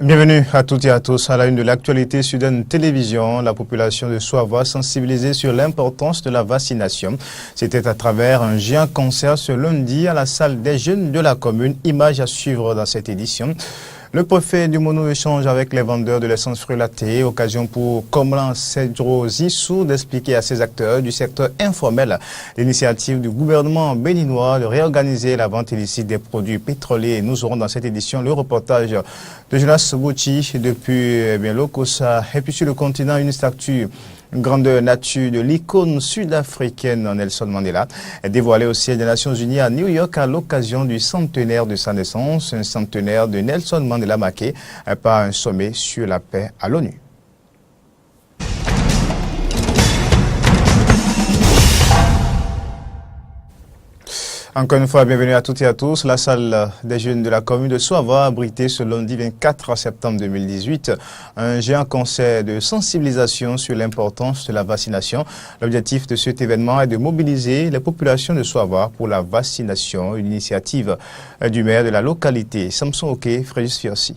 Bienvenue à toutes et à tous à la une de l'actualité Sud Télévision. La population de Soava sensibilisée sur l'importance de la vaccination. C'était à travers un géant concert ce lundi à la salle des jeunes de la commune. Image à suivre dans cette édition. Le préfet du Mono échange avec les vendeurs de l'essence frulatée, occasion pour Komlan Cedro Zissou d'expliquer à ses acteurs du secteur informel l'initiative du gouvernement béninois de réorganiser la vente illicite des produits pétroliers. Nous aurons dans cette édition le reportage de Jonas Bouchi depuis Lokosa et puis sur le continent une statue. Une grandeur nature de l'icône sud-africaine Nelson Mandela est dévoilée au siège des Nations Unies à New York à l'occasion du centenaire de sa naissance, un centenaire de Nelson Mandela marqué par un sommet sur la paix à l'ONU. Encore une fois, bienvenue à toutes et à tous. La salle des jeunes de la commune de Soava a abrité ce lundi 24 septembre 2018 un géant concert de sensibilisation sur l'importance de la vaccination. L'objectif de cet événement est de mobiliser les populations de Soava pour la vaccination, une initiative du maire de la localité, Samson Oké, Fréjus Fiossi.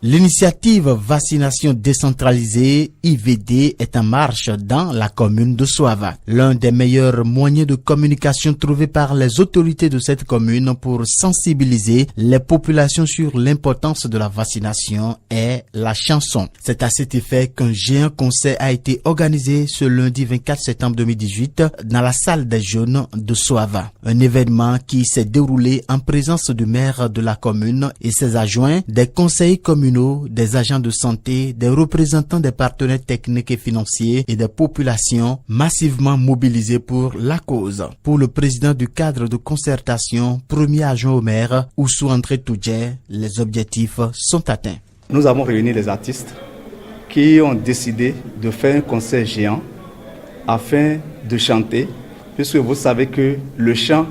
L'initiative Vaccination décentralisée, IVD, est en marche dans la commune de Soava. L'un des meilleurs moyens de communication trouvés par les autorités de cette commune pour sensibiliser les populations sur l'importance de la vaccination est la chanson. C'est à cet effet qu'un géant concert a été organisé ce lundi 24 septembre 2018 dans la salle des jeunes de Soava. Un événement qui s'est déroulé en présence du maire de la commune et ses adjoints, des conseillers communaux, des agents de santé, des représentants des partenaires techniques et financiers et des populations massivement mobilisées pour la cause. Pour le président du cadre de concertation, premier adjoint au maire, Oussou André Toudjé, les objectifs sont atteints. Nous avons réuni les artistes qui ont décidé de faire un concert géant afin de chanter, puisque vous savez que le chant,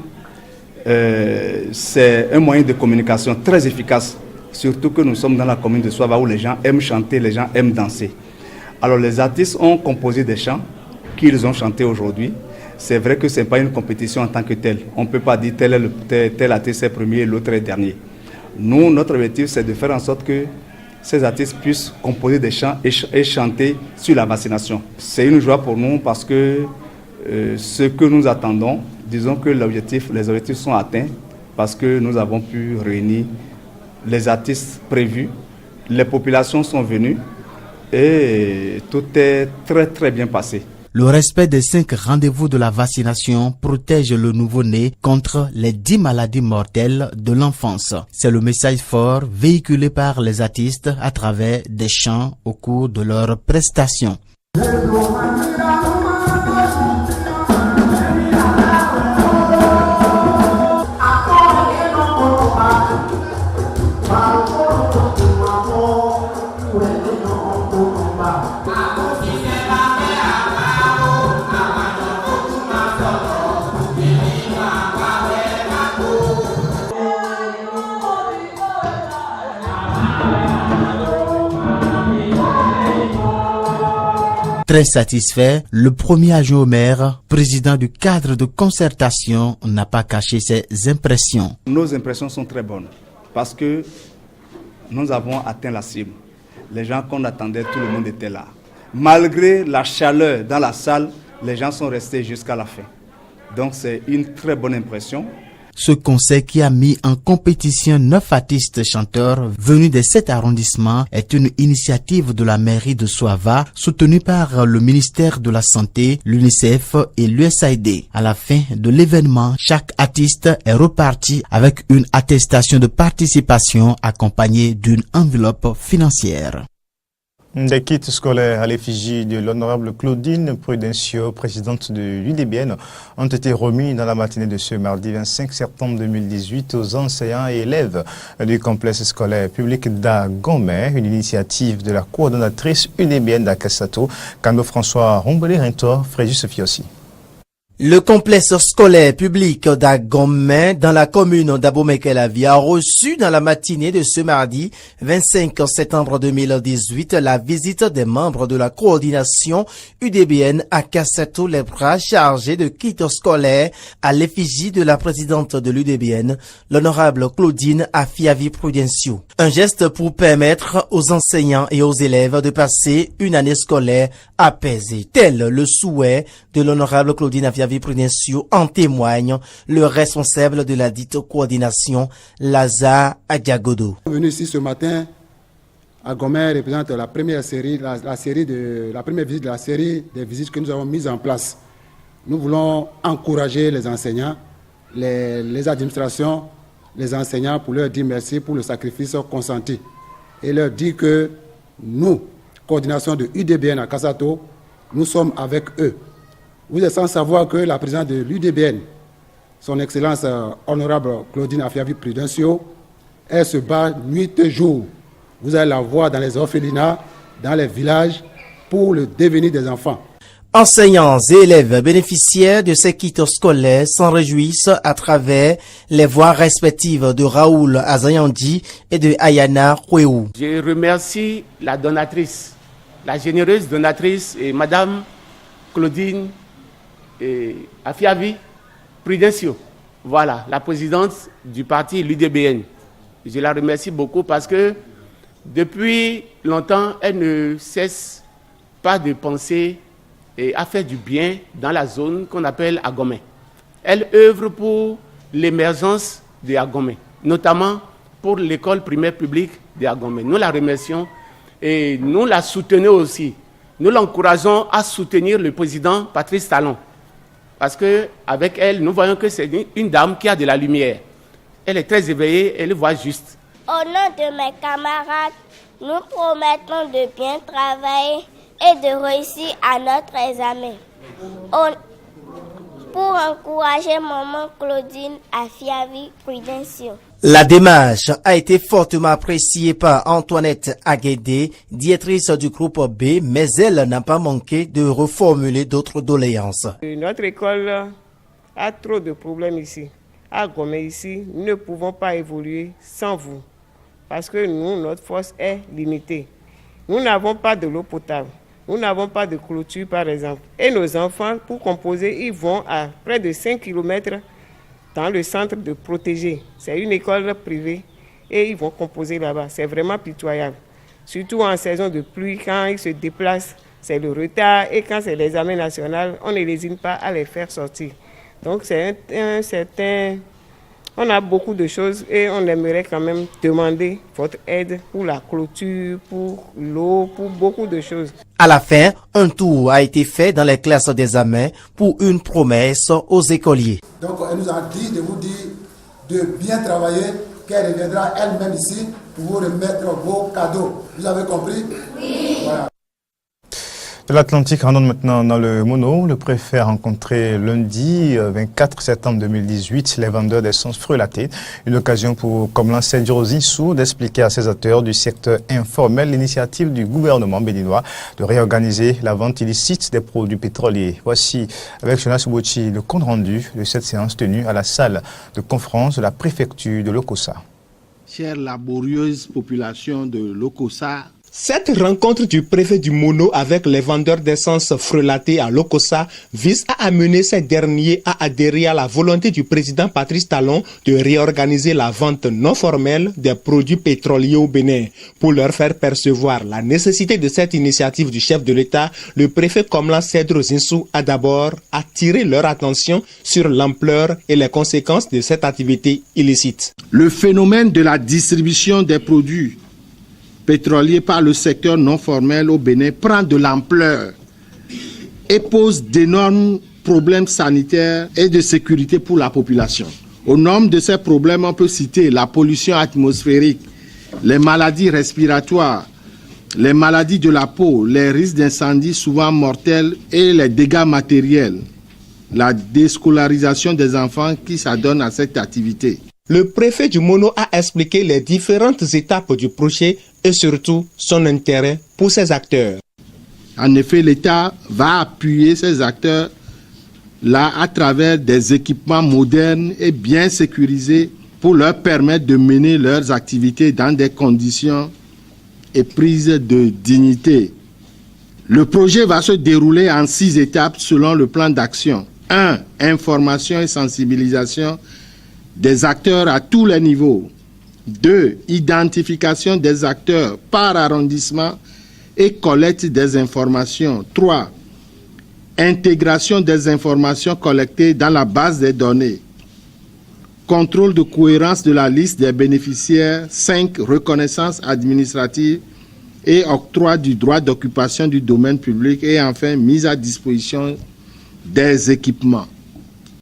c'est un moyen de communication très efficace. Surtout que nous sommes dans la commune de Soava où les gens aiment chanter, les gens aiment danser. Alors les artistes ont composé des chants qu'ils ont chantés aujourd'hui. C'est vrai que ce n'est pas une compétition en tant que telle. On ne peut pas dire tel artiste est premier et l'autre est dernier. Nous, notre objectif, c'est de faire en sorte que ces artistes puissent composer des chants et chanter sur la vaccination. C'est une joie pour nous parce que ce que nous attendons, disons que les objectifs sont atteints parce que nous avons pu réunir les artistes prévus, les populations sont venues et tout est très très bien passé. Le respect des 5 rendez-vous de la vaccination protège le nouveau-né contre les 10 maladies mortelles de l'enfance. C'est le message fort véhiculé par les artistes à travers des chants au cours de leurs prestations. Très satisfait, le premier adjoint au maire, président du cadre de concertation, n'a pas caché ses impressions. Nos impressions sont très bonnes parce que nous avons atteint la cible. Les gens qu'on attendait, tout le monde était là. Malgré la chaleur dans la salle, les gens sont restés jusqu'à la fin. Donc c'est une très bonne impression. Ce concert qui a mis en compétition 9 artistes chanteurs venus des 7 arrondissements est une initiative de la mairie de Soava soutenue par le ministère de la Santé, l'UNICEF et l'USAID. À la fin de l'événement, chaque artiste est reparti avec une attestation de participation accompagnée d'une enveloppe financière. Des kits scolaires à l'effigie de l'honorable Claudine Prudencio, présidente de l'UDBN, ont été remis dans la matinée de ce mardi 25 septembre 2018 aux enseignants et élèves du complexe scolaire public d'Agomé, une initiative de la coordonnatrice UDBN d'Akasato, Kando François Rombelé-Rintor, Fréjus Fiossi. Le complexe scolaire public d'Agomé dans la commune d'Abomey-Calavi a reçu dans la matinée de ce mardi 25 septembre 2018 la visite des membres de la coordination UDBN à Kassatou, les bras chargés de kits scolaires à l'effigie de la présidente de l'UDBN, l'honorable Claudine Afiavi Prudencio. Un geste pour permettre aux enseignants et aux élèves de passer une année scolaire apaisée. Tel le souhait de l'honorable Claudine Afiavi Prudencio, en témoigne le responsable de la dite coordination, Lazare Adiagodo. Venu ici ce matin, Agomé représente la première série, la première visite de la série des visites que nous avons mises en place. Nous voulons encourager les enseignants, les administrations, les enseignants pour leur dire merci pour le sacrifice consenti et leur dire que nous, coordination de UDBN à Kassatou, nous sommes avec eux. Vous êtes sans savoir que la présidente de l'UDBN, son Excellence honorable Claudine Afiavi Prudencio, elle se bat nuit et jour. Vous allez la voir dans les orphelinats, dans les villages, pour le devenir des enfants. Enseignants et élèves bénéficiaires de ces kits scolaires s'en réjouissent à travers les voix respectives de Raoul Azayandi et de Ayana Kouéou. Je remercie la donatrice, la généreuse donatrice et Madame Claudine Afiavi Prudencio, voilà, la présidente du parti l'UDBN. Je la remercie beaucoup parce que depuis longtemps, elle ne cesse pas de penser à faire du bien dans la zone qu'on appelle Agomé. Elle œuvre pour l'émergence de Agomé, notamment pour l'école primaire publique de Agomé. Nous la remercions et nous la soutenons aussi. Nous l'encourageons à soutenir le président Patrice Talon. Parce qu'avec elle, nous voyons que c'est une dame qui a de la lumière. Elle est très éveillée, elle voit juste. Au nom de mes camarades, nous promettons de bien travailler et de réussir à notre examen. Pour encourager maman Claudine Afiavi Prudencio. La démarche a été fortement appréciée par Antoinette Aguédé, directrice du groupe B, mais elle n'a pas manqué de reformuler d'autres doléances. Notre école a trop de problèmes ici. À Gomé ici, nous ne pouvons pas évoluer sans vous. Parce que nous, notre force est limitée. Nous n'avons pas de l'eau potable. Nous n'avons pas de clôture, par exemple. Et nos enfants, pour composer, ils vont à près de 5 km dans le centre de protégé. C'est une école privée et ils vont composer là-bas. C'est vraiment pitoyable. Surtout en saison de pluie, quand ils se déplacent, c'est le retard. Et quand c'est l'examen national, on ne lésine pas à les faire sortir. Donc c'est un certain... On a beaucoup de choses et on aimerait quand même demander votre aide pour la clôture, pour l'eau, pour beaucoup de choses. À la fin, un tour a été fait dans les classes d'examen pour une promesse aux écoliers. Donc elle nous a dit de vous dire de bien travailler, qu'elle reviendra elle-même ici pour vous remettre vos cadeaux. Vous avez compris? Oui. Voilà. De l'Atlantique, rendons maintenant dans le Mono. Le préfet a rencontré lundi 24 septembre 2018 les vendeurs d'essence frelatée. Une occasion pour, comme l'enseigne Rosinsou, d'expliquer à ces acteurs du secteur informel l'initiative du gouvernement béninois de réorganiser la vente illicite des produits pétroliers. Voici, avec Jonas Bouchi, le compte rendu de cette séance tenue à la salle de conférence de la préfecture de Lokossa. Chère laborieuse population de Lokossa, cette rencontre du préfet du Mono avec les vendeurs d'essence frelatée à Lokossa vise à amener ces derniers à adhérer à la volonté du président Patrice Talon de réorganiser la vente non formelle des produits pétroliers au Bénin. Pour leur faire percevoir la nécessité de cette initiative du chef de l'État, le préfet Komlan Cèdre Zinsou a d'abord attiré leur attention sur l'ampleur et les conséquences de cette activité illicite. Le phénomène de la distribution des produits pétrolier par le secteur non formel au Bénin prend de l'ampleur et pose d'énormes problèmes sanitaires et de sécurité pour la population. Au nombre de ces problèmes, on peut citer la pollution atmosphérique, les maladies respiratoires, les maladies de la peau, les risques d'incendie souvent mortels et les dégâts matériels, la déscolarisation des enfants qui s'adonnent à cette activité. Le préfet du Mono a expliqué les différentes étapes du projet et surtout son intérêt pour ces acteurs. En effet, l'État va appuyer ces acteurs là à travers des équipements modernes et bien sécurisés pour leur permettre de mener leurs activités dans des conditions et prises de dignité. Le projet va se dérouler en 6 étapes selon le plan d'action. 1. Information et sensibilisation des acteurs à tous les niveaux. 2. Identification des acteurs par arrondissement et collecte des informations. 3. Intégration des informations collectées dans la base des données. Contrôle de cohérence de la liste des bénéficiaires. 5. Reconnaissance administrative et octroi du droit d'occupation du domaine public. Et enfin, mise à disposition des équipements.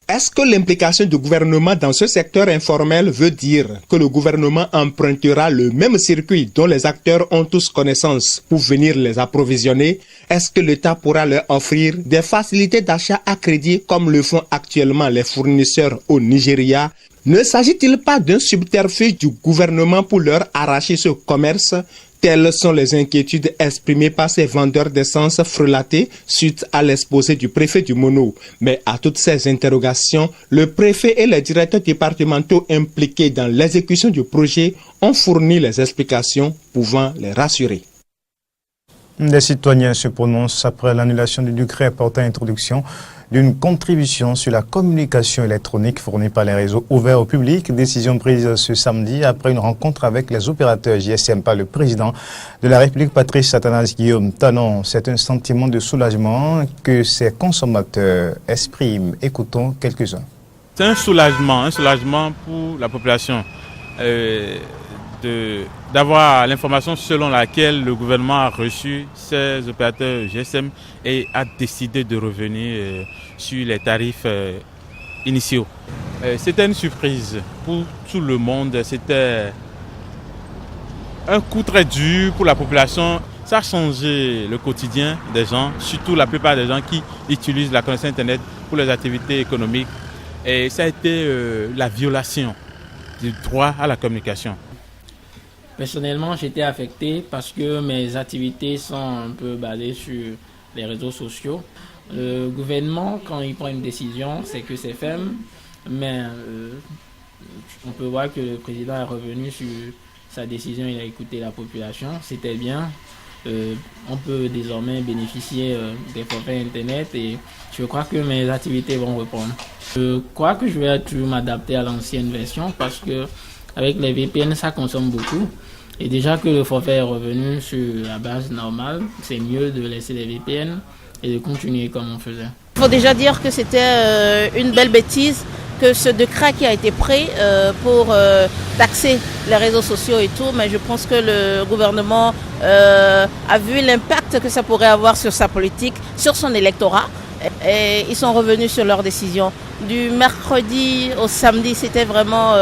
Est-ce que l'implication du gouvernement dans ce secteur informel veut dire que le gouvernement empruntera le même circuit dont les acteurs ont tous connaissance pour venir les approvisionner? Est-ce que l'État pourra leur offrir des facilités d'achat à crédit comme le font actuellement les fournisseurs au Nigeria? Ne s'agit-il pas d'un subterfuge du gouvernement pour leur arracher ce commerce? Telles sont les inquiétudes exprimées par ces vendeurs d'essence frelatés suite à l'exposé du préfet du Mono. Mais à toutes ces interrogations, le préfet et les directeurs départementaux impliqués dans l'exécution du projet ont fourni les explications pouvant les rassurer. Des citoyens se prononcent après l'annulation du décret portant introduction d'une contribution sur la communication électronique fournie par les réseaux ouverts au public. Décision prise ce samedi après une rencontre avec les opérateurs GSM par le président de la République, Patrice Athanase-Guillaume Talon. C'est un sentiment de soulagement que ces consommateurs expriment. Écoutons quelques-uns. C'est un soulagement pour la population d'avoir l'information selon laquelle le gouvernement a reçu ces opérateurs GSM et a décidé de revenir sur les tarifs initiaux. C'était une surprise pour tout le monde, c'était un coup très dur pour la population. Ça a changé le quotidien des gens, surtout la plupart des gens qui utilisent la connexion Internet pour les activités économiques. Et ça a été la violation du droit à la communication. Personnellement, j'étais affecté parce que mes activités sont un peu basées sur les réseaux sociaux. Le gouvernement, quand il prend une décision, c'est que c'est ferme, mais on peut voir que le président est revenu sur sa décision, il a écouté la population, c'était bien. On peut désormais bénéficier des forfaits Internet et je crois que mes activités vont reprendre. Je crois que je vais toujours m'adapter à l'ancienne version parce que avec les VPN, ça consomme beaucoup. Et déjà que le forfait est revenu sur la base normale, c'est mieux de laisser les VPN et de continuer comme on faisait. Il faut déjà dire que c'était une belle bêtise, que ce décret qui a été pris pour taxer les réseaux sociaux et tout, mais je pense que le gouvernement a vu l'impact que ça pourrait avoir sur sa politique, sur son électorat. Et ils sont revenus sur leur décision. Du mercredi au samedi, c'était vraiment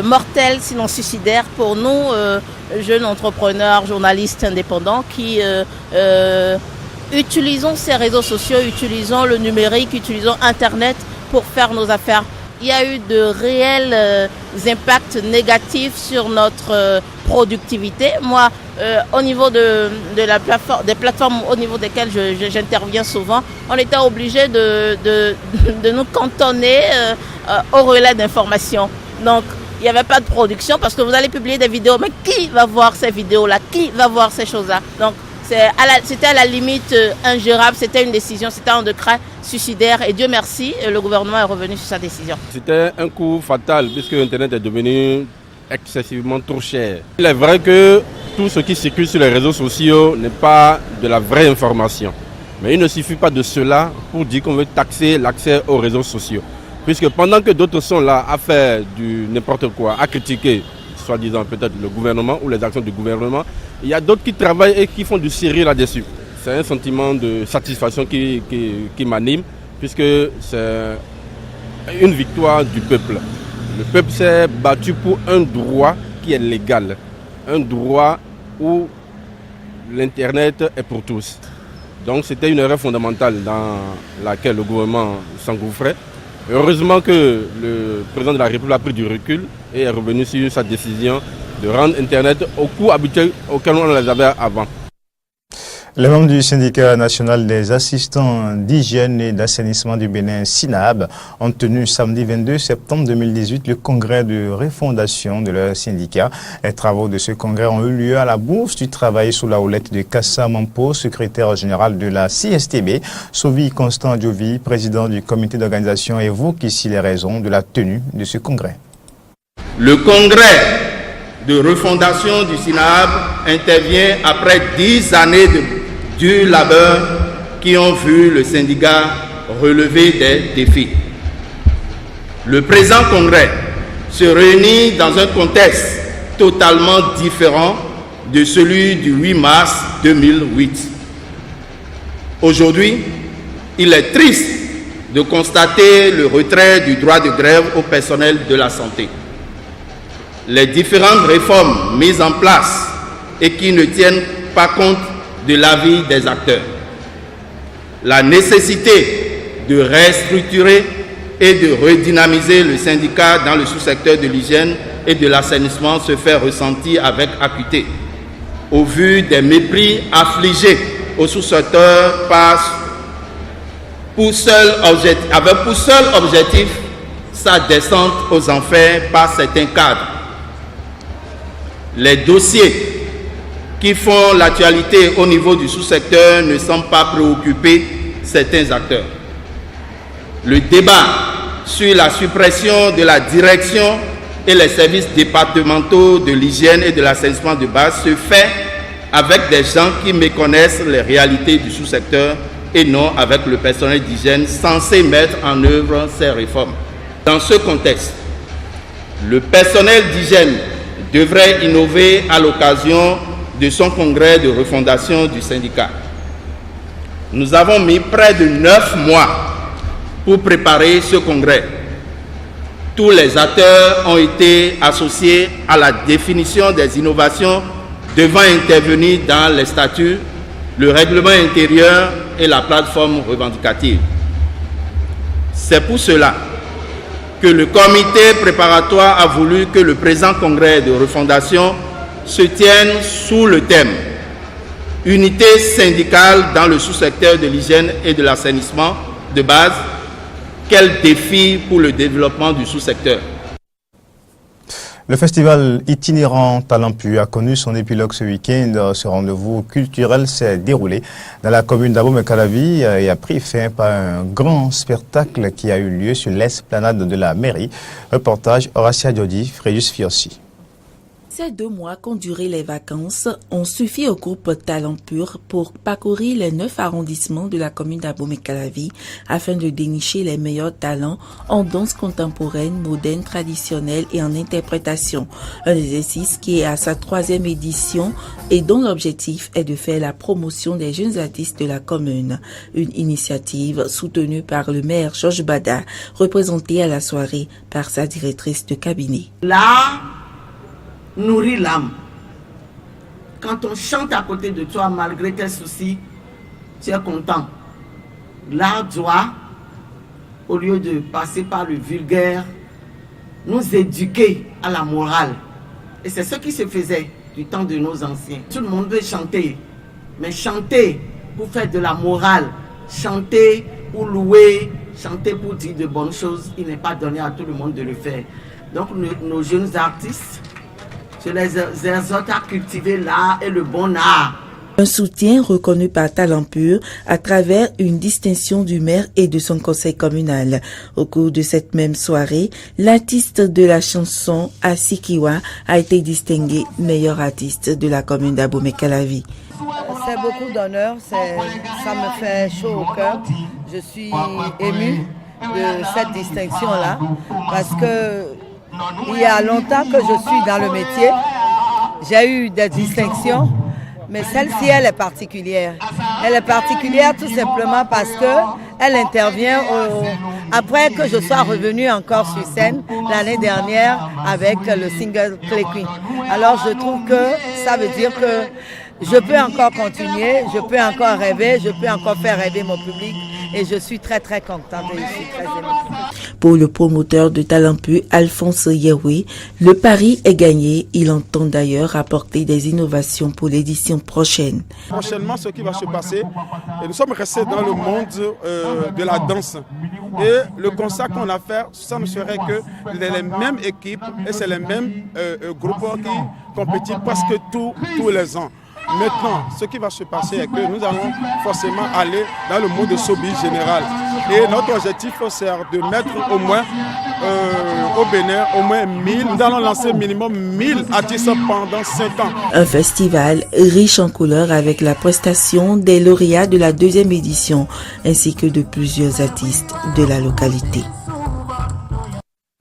mortel, sinon suicidaire pour nous, jeunes entrepreneurs, journalistes indépendants qui utilisons ces réseaux sociaux, utilisons le numérique, utilisons Internet pour faire nos affaires. Il y a eu de réels impacts négatifs sur notre productivité. Moi, au niveau de la plateforme, des plateformes au niveau desquelles j'interviens souvent, on était obligé de nous cantonner au relais d'information. Donc, il n'y avait pas de production parce que vous allez publier des vidéos, mais qui va voir ces vidéos-là? Qui va voir ces choses-là? Donc, c'était à la limite ingérable, c'était une décision, c'était un décret suicidaire et Dieu merci, le gouvernement est revenu sur sa décision. C'était un coup fatal puisque Internet est devenu excessivement trop cher. Il est vrai que tout ce qui circule sur les réseaux sociaux n'est pas de la vraie information. Mais il ne suffit pas de cela pour dire qu'on veut taxer l'accès aux réseaux sociaux. Puisque pendant que d'autres sont là à faire du n'importe quoi, à critiquer, soi-disant peut-être le gouvernement ou les actions du gouvernement, il y a d'autres qui travaillent et qui font du sérieux là-dessus. C'est un sentiment de satisfaction qui m'anime, puisque c'est une victoire du peuple. Le peuple s'est battu pour un droit qui est légal, un droit où l'Internet est pour tous. Donc c'était une erreur fondamentale dans laquelle le gouvernement s'engouffrait. Heureusement que le président de la République a pris du recul et est revenu sur sa décision de rendre Internet au coût habituel auquel on les avait avant. Les membres du syndicat national des assistants d'hygiène et d'assainissement du Bénin, SINAB, ont tenu samedi 22 septembre 2018 le congrès de refondation de leur syndicat. Les travaux de ce congrès ont eu lieu à la Bourse du Travail sous la houlette de Kassa Mampo, secrétaire général de la CSTB. Sovi Constant Diovi, président du comité d'organisation, évoque ici les raisons de la tenue de ce congrès. Le congrès de refondation du SINAB intervient après 10 années de dur labeur qui ont vu le syndicat relever des défis. Le présent congrès se réunit dans un contexte totalement différent de celui du 8 mars 2008. Aujourd'hui, il est triste de constater le retrait du droit de grève au personnel de la santé. Les différentes réformes mises en place et qui ne tiennent pas compte de l'avis des acteurs. La nécessité de restructurer et de redynamiser le syndicat dans le sous-secteur de l'hygiène et de l'assainissement se fait ressentir avec acuité. Au vu des mépris affligés au sous-secteur avec pour seul objectif sa descente aux enfers par certains cadres. Les dossiers qui font l'actualité au niveau du sous-secteur ne semblent pas préoccuper certains acteurs. Le débat sur la suppression de la direction et les services départementaux de l'hygiène et de l'assainissement de base se fait avec des gens qui méconnaissent les réalités du sous-secteur et non avec le personnel d'hygiène censé mettre en œuvre ces réformes. Dans ce contexte, le personnel d'hygiène devrait innover à l'occasion de son congrès de refondation du syndicat. Nous avons mis près de 9 mois pour préparer ce congrès. Tous les acteurs ont été associés à la définition des innovations devant intervenir dans les statuts, le règlement intérieur et la plateforme revendicative. C'est pour cela que le comité préparatoire a voulu que le présent congrès de refondation se tienne sous le thème « Unité syndicale dans le sous-secteur de l'hygiène et de l'assainissement de base, quel défi pour le développement du sous-secteur ?» Le festival itinérant Talent Pur a connu son épilogue ce week-end. Ce rendez-vous culturel s'est déroulé dans la commune d'Abomey-Calavi et a pris fin par un grand spectacle qui a eu lieu sur l'esplanade de la mairie. Reportage Horacia Diodi, Fréjus Fiossi. Ces 2 mois qu'ont duré les vacances ont suffi au groupe Talent Pur pour parcourir les 9 arrondissements de la commune d'Abomey-Calavi afin de dénicher les meilleurs talents en danse contemporaine, moderne, traditionnelle et en interprétation. Un exercice qui est à sa 3e édition et dont l'objectif est de faire la promotion des jeunes artistes de la commune. Une initiative soutenue par le maire Georges Bada, représentée à la soirée par sa directrice de cabinet. Nourrit l'âme. Quand on chante à côté de toi, malgré tes soucis, tu es content. L'art doit, au lieu de passer par le vulgaire, nous éduquer à la morale. Et c'est ce qui se faisait du temps de nos anciens. Tout le monde veut chanter, mais chanter pour faire de la morale, chanter pour louer, chanter pour dire de bonnes choses, il n'est pas donné à tout le monde de le faire. Donc nos jeunes artistes, je les exhorte à cultiver l'art et le bon art. Un soutien reconnu par Talent Pur à travers une distinction du maire et de son conseil communal. Au cours de cette même soirée, l'artiste de la chanson Asikiwa a été distingué meilleur artiste de la commune d'Abomey-Calavi. C'est beaucoup d'honneur, ça me fait chaud au cœur. Je suis émue de cette distinction-là parce que il y a longtemps que je suis dans le métier. J'ai eu des distinctions, mais celle-ci, elle est particulière. Elle est particulière tout simplement parce qu'elle intervient après que je sois revenue encore sur scène l'année dernière avec le single Clé Queen. Alors je trouve que ça veut dire que je peux encore continuer, je peux encore rêver, je peux encore faire rêver mon public et je suis très très contente et je suis très émue. Pour le promoteur de Talenpu, Alphonse Yehoué, le pari est gagné. Il entend d'ailleurs apporter des innovations pour l'édition prochaine. Prochainement, ce qui va se passer, et nous sommes restés dans le monde de la danse. Et le constat qu'on a fait, ça ne serait que les mêmes équipes et c'est les mêmes groupes qui compétissent presque tous les ans. Maintenant, ce qui va se passer est que nous allons forcément aller dans le monde de showbiz général. Et notre objectif, c'est de mettre au moins au Bénin, au moins 1000. Nous allons lancer minimum 1000 artistes pendant 5 ans. Un festival riche en couleurs avec la prestation des lauréats de la 2e édition ainsi que de plusieurs artistes de la localité.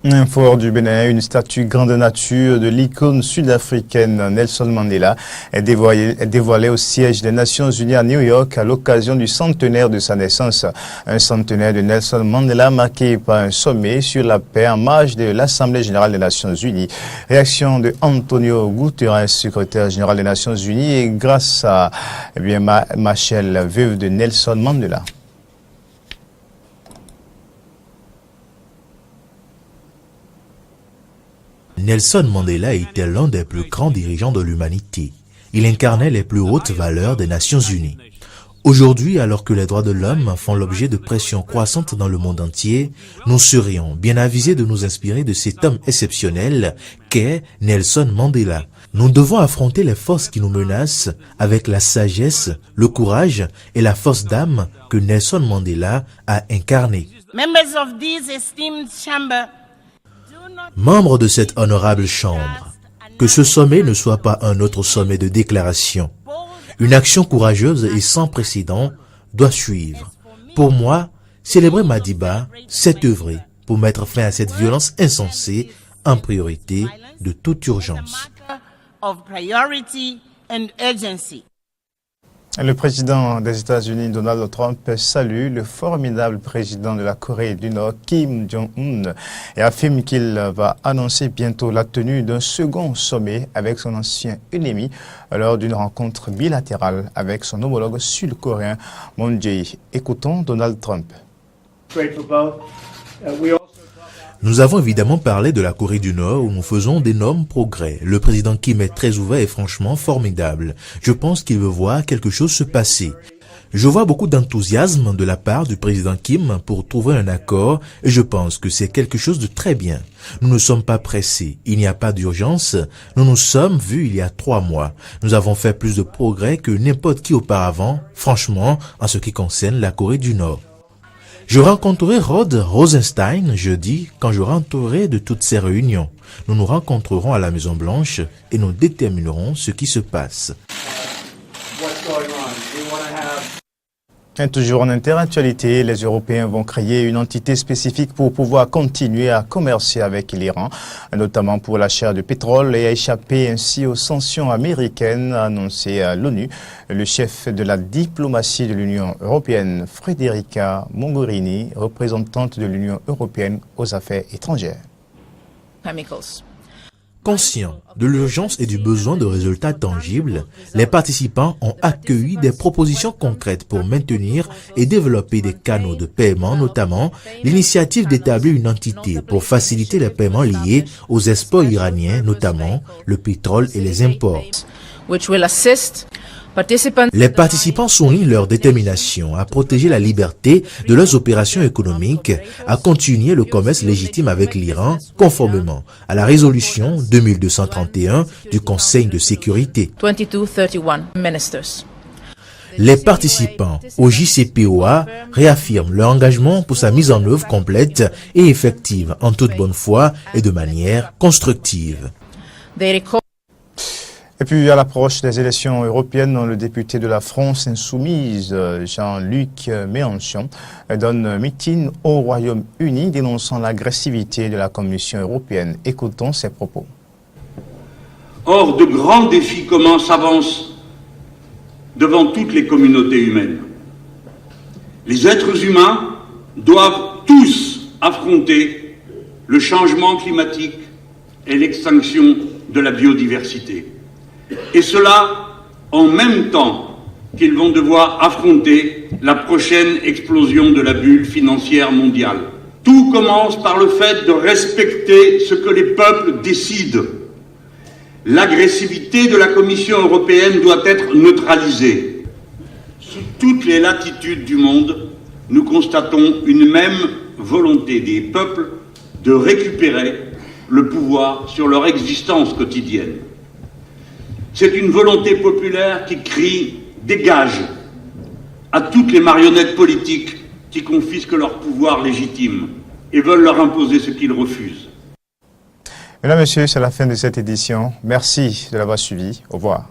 Un fort du Bénin, une statue grande nature de l'icône sud-africaine Nelson Mandela est dévoilée au siège des Nations Unies à New York à l'occasion du centenaire de sa naissance. Un centenaire de Nelson Mandela marqué par un sommet sur la paix en marge de l'Assemblée générale des Nations Unies. Réaction de Antonio Guterres, secrétaire général des Nations Unies, et grâce à Machel, veuve de Nelson Mandela. Nelson Mandela était l'un des plus grands dirigeants de l'humanité. Il incarnait les plus hautes valeurs des Nations Unies. Aujourd'hui, alors que les droits de l'homme font l'objet de pressions croissantes dans le monde entier, nous serions bien avisés de nous inspirer de cet homme exceptionnel qu'est Nelson Mandela. Nous devons affronter les forces qui nous menacent avec la sagesse, le courage et la force d'âme que Nelson Mandela a incarnée. Members of this esteemed chamber, Membres de cette honorable chambre, que ce sommet ne soit pas un autre sommet de déclaration. Une action courageuse et sans précédent doit suivre. Pour moi, célébrer Madiba, c'est œuvrer pour mettre fin à cette violence insensée en priorité de toute urgence. Le président des États-Unis, Donald Trump, salue le formidable président de la Corée du Nord, Kim Jong-un, et affirme qu'il va annoncer bientôt la tenue d'un second sommet avec son ancien ennemi lors d'une rencontre bilatérale avec son homologue sud-coréen, Moon Jae-in. Écoutons Donald Trump. Nous avons évidemment parlé de la Corée du Nord où nous faisons d'énormes progrès. Le président Kim est très ouvert et franchement formidable. Je pense qu'il veut voir quelque chose se passer. Je vois beaucoup d'enthousiasme de la part du président Kim pour trouver un accord et je pense que c'est quelque chose de très bien. Nous ne sommes pas pressés, il n'y a pas d'urgence. Nous nous sommes vus il y a 3 mois. Nous avons fait plus de progrès que n'importe qui auparavant, franchement, en ce qui concerne la Corée du Nord. Je rencontrerai Rod Rosenstein jeudi quand je rentrerai de toutes ces réunions. Nous nous rencontrerons à la Maison Blanche et nous déterminerons ce qui se passe. Et toujours en interactualité, les Européens vont créer une entité spécifique pour pouvoir continuer à commercer avec l'Iran, notamment pour l'achat de pétrole et à échapper ainsi aux sanctions américaines, a annoncé à l'ONU le chef de la diplomatie de l'Union européenne, Federica Mogherini, représentante de l'Union européenne aux affaires étrangères. Conscients de l'urgence et du besoin de résultats tangibles, les participants ont accueilli des propositions concrètes pour maintenir et développer des canaux de paiement, notamment l'initiative d'établir une entité pour faciliter les paiements liés aux exports iraniens, notamment le pétrole et les imports. Les participants soulignent leur détermination à protéger la liberté de leurs opérations économiques, à continuer le commerce légitime avec l'Iran, conformément à la résolution 2231 du Conseil de sécurité. Les participants au JCPOA réaffirment leur engagement pour sa mise en œuvre complète et effective en toute bonne foi et de manière constructive. Et puis, à l'approche des élections européennes, le député de la France insoumise, Jean-Luc Mélenchon, donne un meeting au Royaume-Uni dénonçant l'agressivité de la Commission européenne. Écoutons ses propos. Or, de grands défis communs s'avancent devant toutes les communautés humaines. Les êtres humains doivent tous affronter le changement climatique et l'extinction de la biodiversité. Et cela en même temps qu'ils vont devoir affronter la prochaine explosion de la bulle financière mondiale. Tout commence par le fait de respecter ce que les peuples décident. L'agressivité de la Commission européenne doit être neutralisée. Sous toutes les latitudes du monde, nous constatons une même volonté des peuples de récupérer le pouvoir sur leur existence quotidienne. C'est une volonté populaire qui crie « dégage » à toutes les marionnettes politiques qui confisquent leur pouvoir légitime et veulent leur imposer ce qu'ils refusent. Mesdames, Messieurs, c'est la fin de cette édition. Merci de l'avoir suivi. Au revoir.